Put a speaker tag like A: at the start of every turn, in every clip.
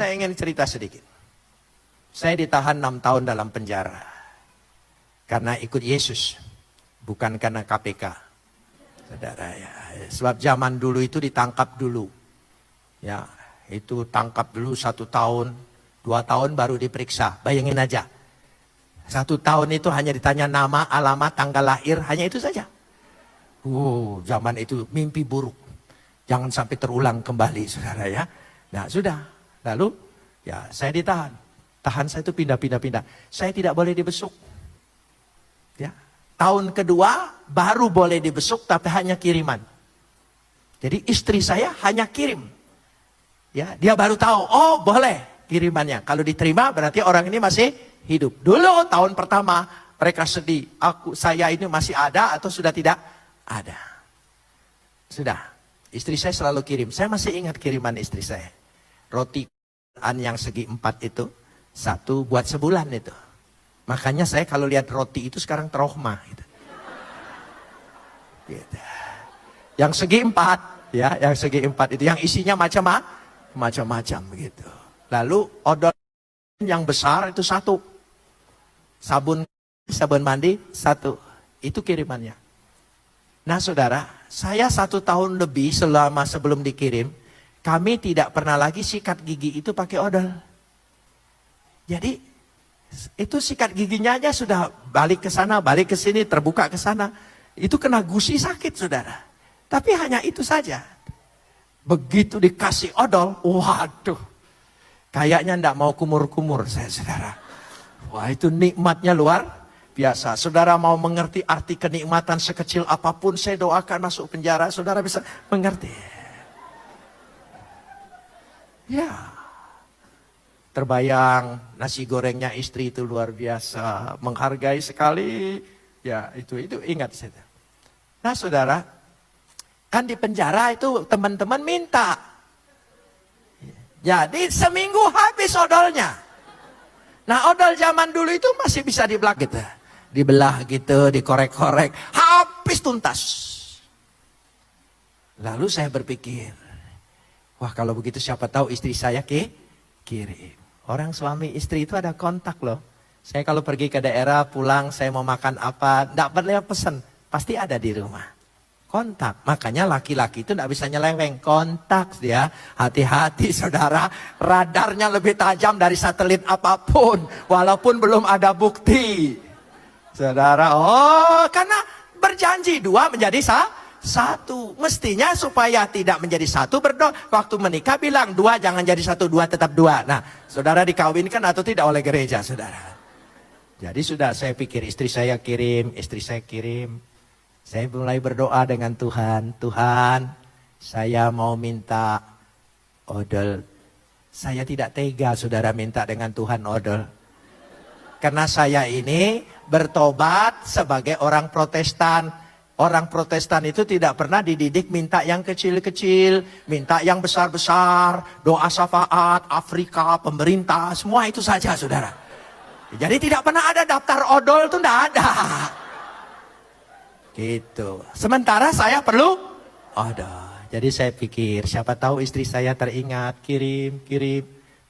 A: Saya ingin cerita sedikit. Saya ditahan 6 tahun dalam penjara. Karena ikut Yesus. Bukan karena KPK. Saudara ya. Sebab zaman dulu itu ditangkap dulu. Ya, itu tangkap dulu 1 tahun. 2 tahun baru diperiksa. Bayangin aja. 1 tahun itu hanya ditanya nama, alamat, tanggal lahir. Hanya itu saja. Zaman itu mimpi buruk. Jangan sampai terulang kembali, saudara ya. Nah, sudah. Lalu, ya saya ditahan. Tahan saya itu pindah-pindah. Saya tidak boleh dibesuk. Ya. Tahun kedua, baru boleh dibesuk, tapi hanya kiriman. Jadi istri saya hanya kirim. Ya, dia baru tahu, oh boleh kirimannya. Kalau diterima, berarti orang ini masih hidup. Dulu tahun pertama, mereka sedih. Saya ini masih ada atau sudah tidak ada. Sudah. Istri saya selalu kirim. Saya masih ingat kiriman istri saya. Roti yang segi 4 itu. 1 buat sebulan itu. Makanya saya kalau lihat roti itu sekarang trauma. Gitu. Gitu. Yang segi 4. Ya, yang segi 4 itu. Yang isinya macam-macam begitu. Lalu odol yang besar itu 1. Sabun mandi 1. Itu kirimannya. Nah saudara, saya 1 tahun lebih selama sebelum dikirim, kami tidak pernah lagi sikat gigi itu pakai odol. Jadi itu sikat giginya aja sudah balik ke sana, balik ke sini, terbuka ke sana. Itu kena gusi sakit saudara. Tapi hanya itu saja. Begitu dikasih odol, waduh. Kayaknya enggak mau kumur-kumur saya saudara. Wah itu nikmatnya luar biasa. Saudara mau mengerti arti kenikmatan sekecil apapun, saya doakan masuk penjara, saudara bisa mengerti. Ya, terbayang nasi gorengnya istri itu luar biasa, menghargai sekali. Ya, itu ingat saya. Nah, saudara, kan di penjara itu teman-teman minta. Jadi seminggu habis odolnya. Nah, odol zaman dulu itu masih bisa dibelah gitu. Dibelah gitu, dikorek-korek, habis tuntas. Lalu saya berpikir, wah kalau begitu siapa tahu istri saya kirim. Orang suami istri itu ada kontak loh. Saya kalau pergi ke daerah pulang saya mau makan apa, enggak boleh pesan. Pasti ada di rumah. Kontak. Makanya laki-laki itu enggak bisa nyeleweng. Kontak dia. Hati-hati saudara. Radarnya lebih tajam dari satelit apapun. Walaupun belum ada bukti. Saudara, karena berjanji 2 menjadi 1. Mestinya supaya tidak menjadi 1 berdoa. Waktu menikah bilang 2 jangan jadi 1, 2 tetap 2. Nah, saudara dikawinkan atau tidak oleh gereja, saudara. Jadi sudah saya pikir istri saya kirim. Saya mulai berdoa dengan Tuhan. Tuhan, saya mau minta odol. Saya tidak tega saudara minta dengan Tuhan odol. Karena saya ini bertobat sebagai orang Protestan. Orang Protestan itu tidak pernah dididik minta yang kecil-kecil, minta yang besar-besar, doa syafaat, Afrika, pemerintah, semua itu saja saudara. Jadi tidak pernah ada daftar odol itu tidak ada. Gitu. Sementara saya perlu odol. Jadi saya pikir siapa tahu istri saya teringat kirim.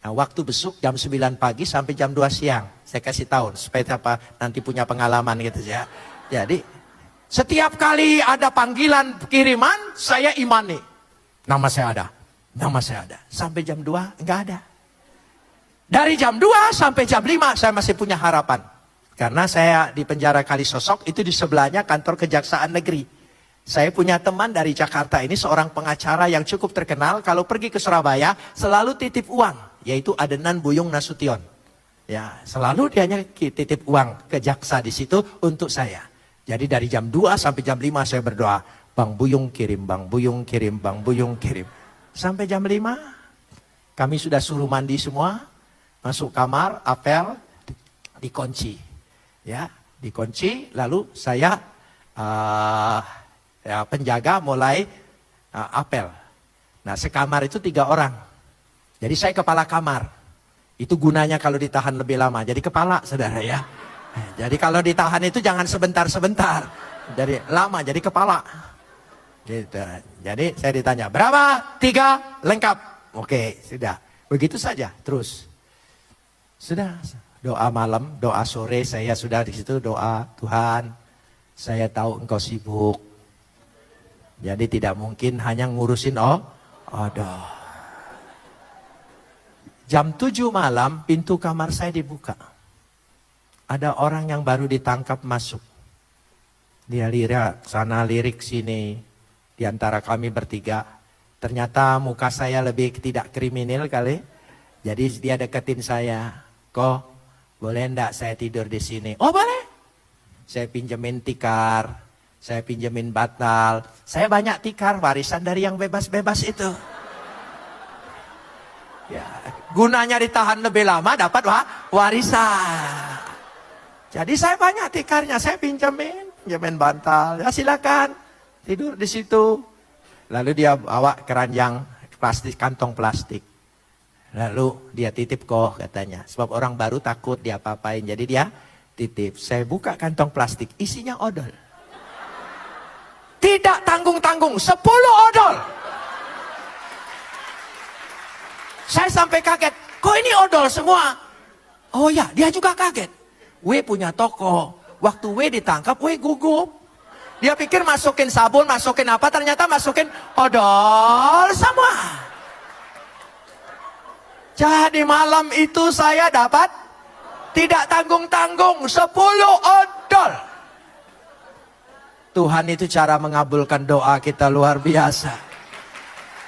A: Nah waktu besuk jam 9 pagi sampai jam 2 siang. Saya kasih tahu supaya siapa nanti punya pengalaman gitu ya. Jadi setiap kali ada panggilan kiriman, saya imani. Nama saya ada. Sampai jam 2, enggak ada. Dari jam 2 sampai jam 5, saya masih punya harapan. Karena saya di penjara Kalisosok, itu di sebelahnya kantor Kejaksaan Negeri. Saya punya teman dari Jakarta ini, seorang pengacara yang cukup terkenal. Kalau pergi ke Surabaya, selalu titip uang. Yaitu Adenan Buyung Nasution. Ya, selalu dia titip uang ke jaksa di situ untuk saya. Jadi dari jam 2 sampai jam 5 saya berdoa. Bang Buyung kirim, Bang Buyung kirim, Bang Buyung kirim. Sampai jam 5, kami sudah suruh mandi semua. Masuk kamar, apel, dikunci. Ya, dikunci, lalu saya penjaga mulai apel. Nah, sekamar itu 3 orang. Jadi saya kepala kamar. Itu gunanya kalau ditahan lebih lama. Jadi kepala, saudara ya. Jadi kalau ditahan itu jangan sebentar-sebentar. Jadi lama, jadi kepala. Gitu. Jadi saya ditanya, berapa? 3 lengkap. Oke, sudah. Begitu saja terus. Sudah doa malam, doa sore, saya sudah di situ doa, Tuhan, saya tahu Engkau sibuk. Jadi tidak mungkin hanya ngurusin odol. Jam 7 malam pintu kamar saya dibuka. Ada orang yang baru ditangkap masuk. Dia lirik sana, lirik sini. Di antara kami bertiga. Ternyata muka saya lebih tidak kriminal kali. Jadi dia deketin saya. Kok boleh enggak saya tidur di sini? Oh boleh. Saya pinjemin tikar. Saya pinjemin batal. Saya banyak tikar warisan dari yang bebas-bebas itu. Ya, gunanya ditahan lebih lama dapat warisan. Jadi saya banyak tikarnya, saya pinjemin bantal. Ya silakan tidur di situ. Lalu dia bawa keranjang plastik, kantong plastik. Lalu dia titip kok katanya. Sebab orang baru takut dia apa-apain. Jadi dia titip. Saya buka kantong plastik, isinya odol. Tidak tanggung-tanggung, 10 odol. Saya sampai kaget, kok ini odol semua? Oh ya, dia juga kaget. W punya toko, waktu W ditangkap, W gugup. Dia pikir masukin sabun, masukin apa, ternyata masukin odol semua. Jadi malam itu saya dapat tidak tanggung-tanggung 10 odol. Tuhan itu cara mengabulkan doa kita luar biasa.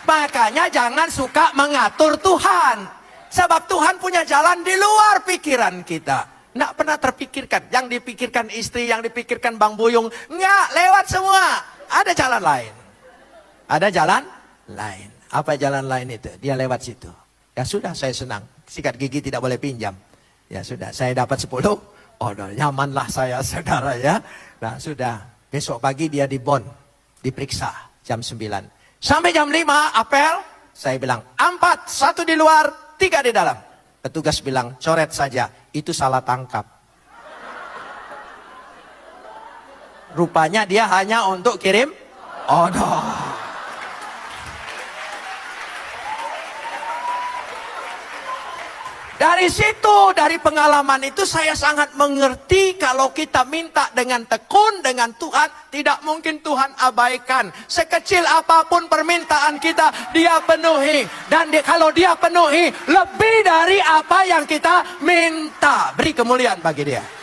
A: Makanya jangan suka mengatur Tuhan. Sebab Tuhan punya jalan di luar pikiran kita. Nggak pernah terpikirkan. Yang dipikirkan istri, yang dipikirkan Bang Buyung. Nggak, lewat semua. Ada jalan lain. Ada jalan lain. Apa jalan lain itu? Dia lewat situ. Ya sudah, saya senang. Sikat gigi tidak boleh pinjam. Ya sudah, saya dapat 10. Nyamanlah saya saudara ya. Nah sudah. Besok pagi dia di Bon, diperiksa jam 9. Sampai jam 5 apel, saya bilang 4, 1 di luar, 3 di dalam. Petugas bilang coret saja, itu salah tangkap. Rupanya dia hanya untuk kirim odol. Dari situ, dari pengalaman itu saya sangat mengerti kalau kita minta dengan tekun dengan Tuhan, tidak mungkin Tuhan abaikan. Sekecil apapun permintaan kita, dia penuhi. Dan kalau dia penuhi, lebih dari apa yang kita minta. Beri kemuliaan bagi dia.